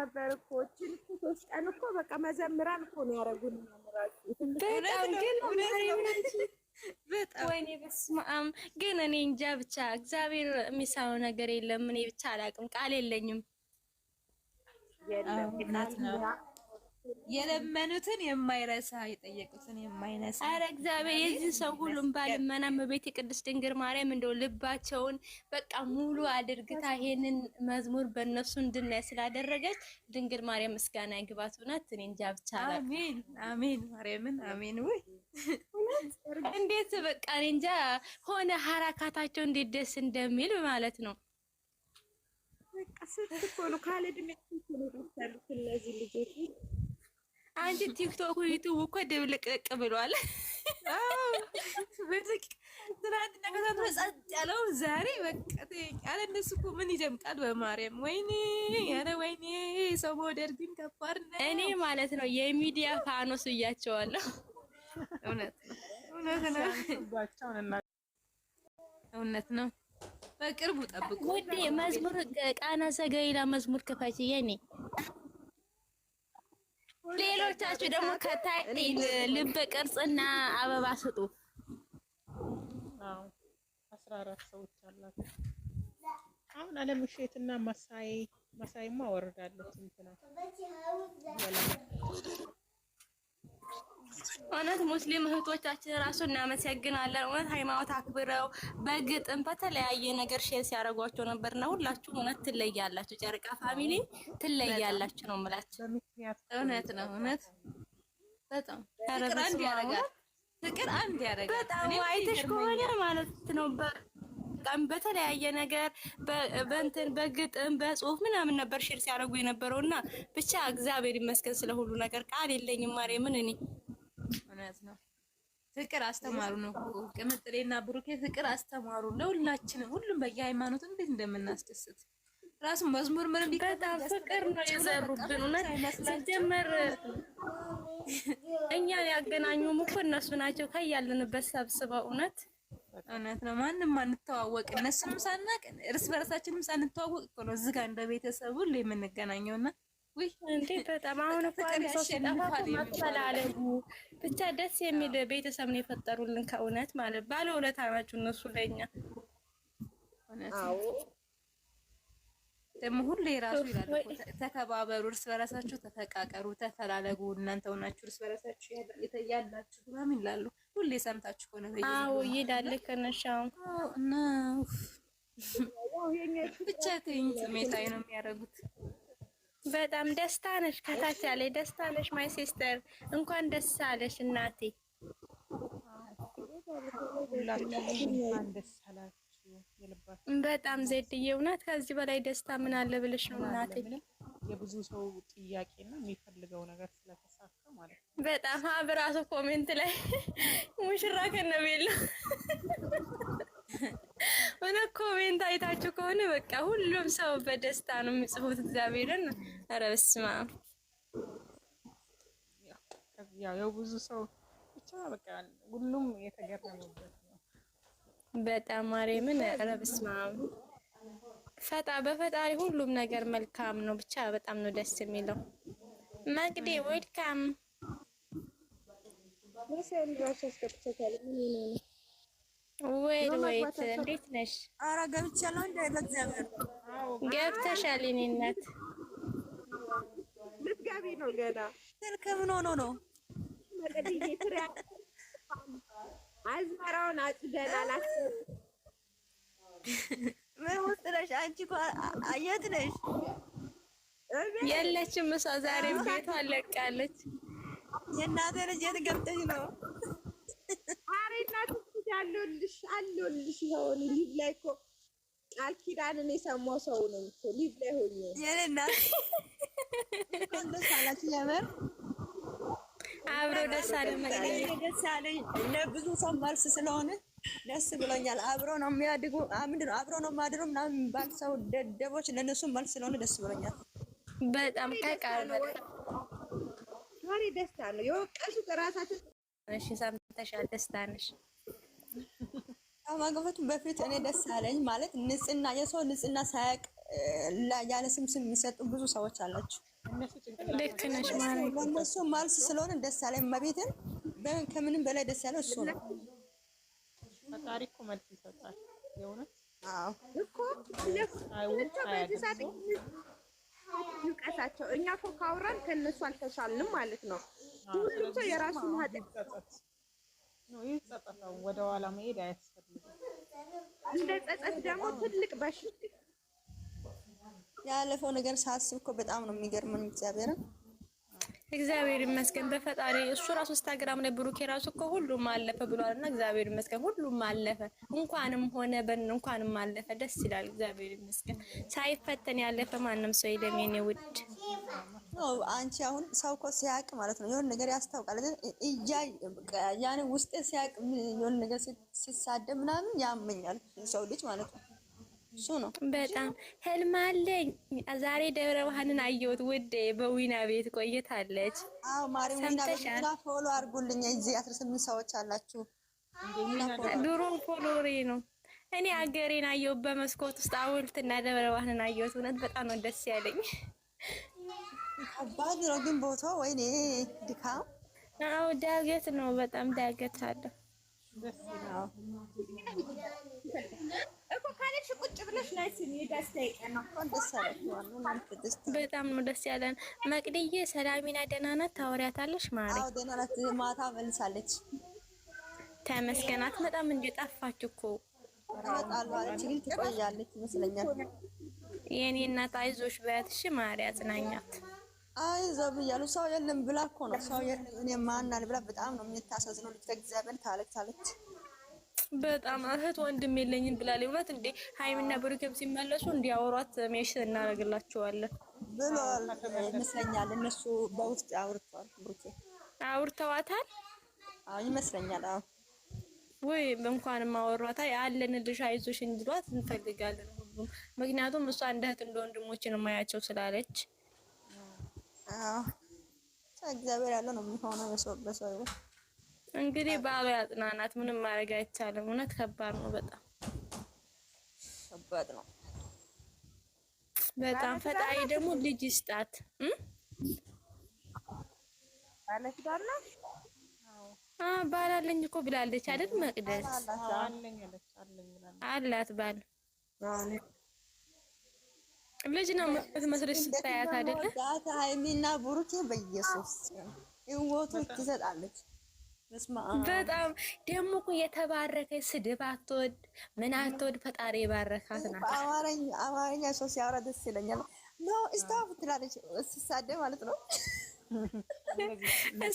ነበር እኮ እቺን እኮ 3 ቀን እኮ በቃ መዘምራን እኮ ነው ያረጉን ያምራችሁ። በጣም ግን በጣም ወይኔ በስመ አብ። ግን እኔ እንጃ ብቻ እግዚአብሔር የሚሳነው ነገር የለም። እኔ ብቻ አላውቅም፣ ቃል የለኝም። የለመኑትን የማይረሳ የጠየቁትን የማይነሳ። አረ እግዚአብሔር የዚህ ሰው ሁሉም ባልመናም በቤተ ቅድስት ድንግል ማርያም እንደው ልባቸውን በቃ ሙሉ አድርግታ ይሄንን መዝሙር በእነሱ እንድናይ ስላደረገች ድንግል ማርያም ምስጋና ይግባት። እውነት እኔ እንጃ ብቻ አሜን አሜን ማርያምን አሜን። ወይ እንዴት በቃ እኔ እንጃ ሆነ ሐራካታቸው እንዴት ደስ እንደሚል ማለት ነው። በቃ ስትኮኑ ካለ ድሜት ነው ተሰሩት እነዚህ ልጆች። አንቺ ቲክቶክ ዩቲዩብ እኮ ድብልቅልቅ ብሏል። በትክ ትናንትና ከዛት ጸጥ ያለው ዛሬ በቃ ያለ እነሱ እኮ ምን ይደምቃል በማርያም። ወይኔ ያረ ወይኔ ሰው መውደድ ግን ከባድ ነው። እኔ ማለት ነው የሚዲያ ፋኖስ እያቸዋለሁ። እውነት እውነት ነው። በቅርቡ ጠብቁ ወዴ መዝሙር ቃና ዘገሊላ መዝሙር ክፈች የኔ። ሌሎቻችሁ ደግሞ ከታይ ልብ ቅርጽና አበባ ስጡ። 14 ሰዎች አላችሁ። አሁን አለምሸትና መሳይማ ወርዳለች እንትና እውነት ሙስሊም እህቶቻችን ራሱ እናመሰግናለን። እውነት ሃይማኖት አክብረው በግጥም በተለያየ ነገር ሼር ሲያደርጓቸው ነበርና ሁላችሁም እውነት ትለያላችሁ። ጨርቃ ፋሚሊ ትለያላችሁ ነው የምላችሁ። እውነት ነው እውነት በጣም ፍቅር አንድ ያደርጋል። ፍቅር አንድ ያደርጋል። በጣም አይተሽ ከሆነ ማለት ነው በጣም በተለያየ ነገር በእንትን በግጥም በጽሁፍ ምናምን ነበር ሼር ሲያደርጉ የነበረውና ብቻ እግዚአብሔር ይመስገን ስለሁሉ ነገር ቃል የለኝም። ማርያምን እኔ እውነት ነው ፍቅር አስተማሩ ነው እኮ ቅምጥሌና ብሩኬ ፍቅር አስተማሩ ለሁላችንም። ሁሉም በየሃይማኖቱ እንዴት እንደምናስደስት ራሱ መዝሙር ምንም በጣም ፍቅር ነው የዘሩብን። እውነት ሲጀመር እኛን ያገናኙም እኮ እነሱ ናቸው ከያለንበት ሰብስበው። እውነት ነው። ማንም አንተዋወቅ እነሱም ሳናቅ እርስ በርሳችንም ሳንተዋወቅ እኮ ነው እዚህ ጋር እንደ ቤተሰብ ሁሉ የምንገናኘውና ወይ እንዴ በጣም አሁን እኮ ሰው ሲጠፋ ማፈላለጉ ብቻ ደስ የሚል ቤተሰብ ነው የፈጠሩልን። ከእውነት ማለት ባለውለታ ናቸው እነሱ ለኛ። አዎ ደግሞ ሁሌ ራሱ ይላል ተከባበሩ፣ እርስ በራሳችሁ ተፈቃቀሩ፣ ተፈላለጉ። እናንተ ሆናችሁ እርስ በራሳችሁ ያላችሁ ምናምን ይላሉ። ሁሌ ሰምታችሁ ሆነ ነው። አዎ ይላል ከነሻው እና ብቻ ተይኝ ስሜታዊ ነው የሚያደርጉት። በጣም ደስታ ነሽ፣ ከታች ያለ ደስታ ነሽ። ማይ ሲስተር እንኳን ደስ አለሽ እናቴ። ሁላችሁም ደስ አላችሁ። በጣም ዜድዬ እውነት ከዚህ በላይ ደስታ ምን አለ ብለሽ ነው እናቴ። የብዙ ሰው ጥያቄና የሚፈልገው ነገር ስለተሳካ ማለት ነው። በጣም አብራሱ ኮሜንት ላይ ሙሽራ ከነቤላ እና ኮሜንት አይታችሁ ከሆነ በቃ ሁሉም ሰው በደስታ ነው የሚጽፉት። እግዚአብሔርን ኧረ በስመ አብ ያው ብዙ ሰው ብቻ በቃ ሁሉም የተገረመበት ነው። በጣም ማርያምን ኧረ በስመ አብ በፈጣሪ ሁሉም ነገር መልካም ነው። ብቻ በጣም ነው ደስ የሚለው። መቅዲ ዌልካም ወይት እንዴት ነሽ? ኧረ ገብቻለሁ እንደ በእግዚአብሔር ገብተሻል። የእኔ እናት ልትገቢ ነው ገና። ስልክ ምን ሆኖ ነው? አዝመራውን አጭደናል። ምን ውስጥ ነሽ አንቺ? እኮ የት ነሽ? የለችም እሷ ዛሬ ቤቷ ለቃለች። የእናቴ ልጅ የት ገብተሽ ነው? ኧረ እናትሽ አለሁልሽ ይሆን ሊቭ ላይ እኮ ቃል ኪዳንን የሰማው ሰው ነው እኮ ሊቭ ላይ ሆኜ የኔ እናት ደስ አላችሁ? የምር አብሮ ደስ አለ ማለት ደስ አለኝ። ለብዙ ሰው መልስ ስለሆነ ደስ ብሎኛል። አብሮ ነው የሚያድጉ ምንድን ነው አብሮ ነው ማድሩ ምናምን የሚባል ሰው ደደቦች ለነሱ መልስ ስለሆነ ደስ ብሎኛል። በጣም ከቃል በላይ ዛሬ ደስታ ነው የወቀሱት እራሳቸው። እሺ ሰምተሻል? ደስታ ነሽ? ከማግባቱ በፊት እኔ ደስ አለኝ ማለት ንጽህና የሰው ንጽህና ሳያቅ ያለ ስም የሚሰጡ ብዙ ሰዎች አላችሁ። ልክ ነሽ ማለት ለእነሱ መልስ ስለሆነ ደስ ያለ መቤትን ከምንም በላይ ደስ ያለው እሱ ነው። ፈጣሪ እኮ መልስ ይሰጣል የእውነት። አዎ እኮ ይውቀሳቸው። እኛ እኮ ካወራን ከእነሱ አልተሻልንም ማለት ነው። ሁሉም ሰው የራሱን ኃጢአት ነው ይጸጸታው። ወደ ኋላ መሄድ አያስፈልግም። እንደ ጸጸት ደግሞ ትልቅ በሽታ ያለፈው ነገር ሳስብ እኮ በጣም ነው የሚገርመኝ እግዚአብሔርን። እግዚአብሔር ይመስገን በፈጣሪ እሱ ራሱ ኢንስታግራም ላይ ብሩኬ ራሱ እኮ ሁሉም አለፈ ብሏልና እግዚአብሔር ይመስገን ሁሉም አለፈ። እንኳንም ሆነ እንኳንም አለፈ። ደስ ይላል። እግዚአብሔር ይመስገን። ሳይፈተን ያለፈ ማንም ሰው የለም የኔ ውድ። አንቺ አሁን ሰው እኮ ሲያውቅ ማለት ነው የሆነ ነገር ያስታውቃል። ያኔ ውስጤ ሲያውቅ የሆነ ነገር ሲሳደብ ምናምን ያመኛል ሰው ልጅ ማለት ነው። እሱ ነው በጣም ህልም አለኝ። ዛሬ ደብረ ብርሃንን አየሁት ውዴ። በዊና ቤት ቆይታለች። አዎ ማሪ ዊና ቤት ፎሎ አድርጉልኝ። እዚህ 18 ሰዎች አላችሁ። ድሮ ፎሎሬ ነው። እኔ አገሬን አየሁት በመስኮት ውስጥ ሐውልትና ደብረ ብርሃንን አየሁት። እውነት በጣም ነው ደስ ያለኝ። ከባድ ነው ግን ቦታው ወይኔ ድካም። አዎ ዳገት ነው፣ በጣም ዳገት አለ። ደስ ይላል እኮ ካለሽ ቁጭ ብለሽ ላይ ስሚ ደስታዬ ነው። ደስ አለሽ። በጣም ነው ደስ ያለን። መቅድዬ ሰላሚና ደህና ናት? ታወሪያታለሽ ማሪ? አዎ ደህና ናት። ማታ መልሳለች። ተመስገን። አትመጣም እንዴ? ጠፋች እኮ። እመጣለሁ አለች ግን ትቆያለች ይመስለኛል። የኔ እናት አይዞሽ በያት እሺ ማሪ፣ አጽናኛት። አይዞህ ብያለሁ። ሰው የለም ብላ እኮ ነው። ሰው የለም እኔ ማናል ብላ በጣም ነው የምታሳዝነው። ልጅ እግዚአብሔር ታለቅሳለች። በጣም እህት ወንድም የለኝም ብላለች። እውነት እንዴ ሃይሚና ብሩኬም ሲመለሱ እንዲያወሯት ሜሽ እናደርግላቸዋለን ብሏል ይመስለኛል። እነሱ በውስጥ አውርተዋል። ብሩኬ አውርተዋታል። አዎ ይመስለኛል። አዎ ወይ እንኳንም አወሯታ ያለንልሽ አይዞሽ እንዲሏት እንፈልጋለን ሁሉም። ምክንያቱም እሷ እንደ እህት እንደ ወንድሞችን ማያቸው ስላለች። አዎ እግዚአብሔር ያለው ነው የሚሆነው። በሰው እንግዲህ ባሉ ያጽናናት። ምንም ማድረግ አይቻልም። እውነት ከባድ ነው፣ በጣም ከባድ ነው በጣም። ፈጣሪ ደግሞ ልጅ ይስጣት። ማለት ዳርና ባላለኝ እኮ ብላለች አይደል መቅደስ? አላት ባል ልጅ ነው የምትመስለሽ ስታያት አይደለ? ሃይሚና ብሩኬ በኢየሱስ ይወቱ ትሰጣለች። በጣም ደግሞ እኮ የተባረከች ስድብ አትወድ ምን አትወድ። ፈጣሪ የባረካት ናት። አማርኛ ሰው ሲያወራ ደስ ይለኛል። ኖ ስታፍ ትላለች ሲሳደብ ማለት ነው።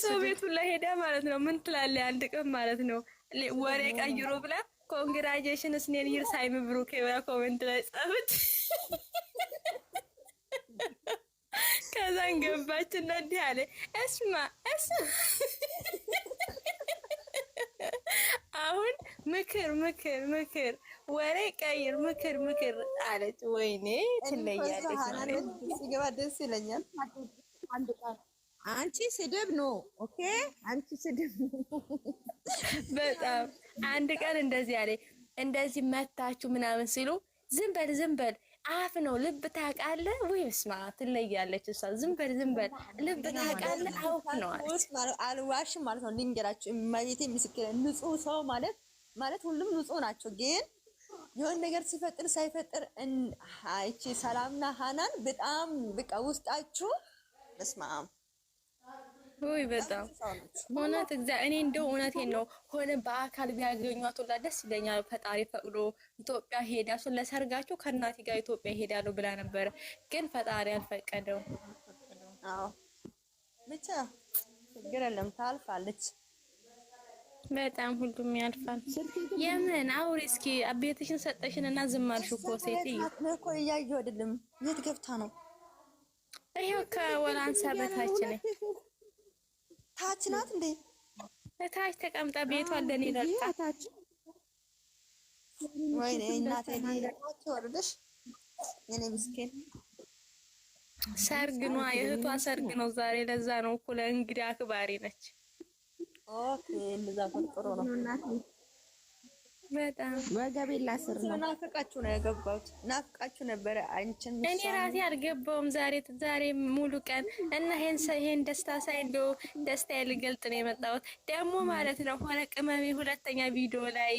ሰው ቤቱ ላይ ሄዳ ማለት ነው ምን ትላለች አንድ ቀን ማለት ነው ወሬ ቀይሮ ብላ ኮንግራጁሌሽን ስኔን ይርስ ሃይሚ ብሩኬ ብላ ኮሜንት ላይ ጻፈች። ከዛን ገባችና እንዲህ አለ እስማ አሁን ምክር ወሬ ቀይር ምክር አለች። ወይኔ ትለያለች ማለት ሲገባ ደስ ይለኛል። አንቺ ስድብ ነው ኦኬ፣ አንቺ ስድብ በጣም አንድ ቀን እንደዚህ አለ እንደዚህ መታችሁ ምናምን ሲሉ ዝም በል አፍ ነው ልብ ታውቃለህ ወይ? እስማ ትለያለች እሷ። ዝም በል ልብ ታውቃለህ አፍ ነው አለች። አልዋሽም ማለት ነው። ልንገራችሁ እማዬቴ ምስክር ንጹህ ሰው ማለት ሁሉም ንጹህ ናቸው። ግን የሆነ ነገር ሲፈጥር ሳይፈጥር አይቺ ሰላምና ሃናን በጣም በቃ ውስጣችሁ በስማም ወይ በጣም እውነት እኔ እንደው እውነቴን ነው ሆነ በአካል ቢያገኟት ሁላ ደስ ይለኛል። ፈጣሪ ፈቅዶ ኢትዮጵያ ሄዳ ለሰርጋቸው ከእናቴ ጋር ኢትዮጵያ ሄዳለሁ ብላ ነበረ፣ ግን ፈጣሪ አልፈቀደው። አዎ ብቻ ችግር የለም ታልፋለች። በጣም ሁሉም ያልፋል። የምን አውሪ እስኪ አቤትሽን ሰጠሽንና ዝም አልሽ እኮ ሴትዬ። እኮ እያየሁ አይደለም። የት ገብታ ነው? ይሄው ከወላንሳ በታች ነኝ። ታች ናት እንዴ? ታች ተቀምጣ ቤቷ እንደኔ ለቃታች። ወይኔ እናቴ ታች ወርደሽ የኔ ምስኪን። ሰርግ ነው የእህቷ ሰርግ ነው ዛሬ። ለዛ ነው እኮ ለእንግዳ አክባሪ ነች። ኦኬ እንደዛ ጥሩ ነው። በጣም ወገቤን ላስር ነው። ናፍቃችሁ ነው የገባሁት። ናፍቃችሁ ነበረ አንቺን እኔ ራሴ አልገባውም ዛሬ ሙሉ ቀን እና ይሄን ደስታ ሳይ እንደው ደስታ ልገልጥ ነው የመጣሁት። ደግሞ ማለት ነው ሆነ ቅመሜ ሁለተኛ ቪዲዮ ላይ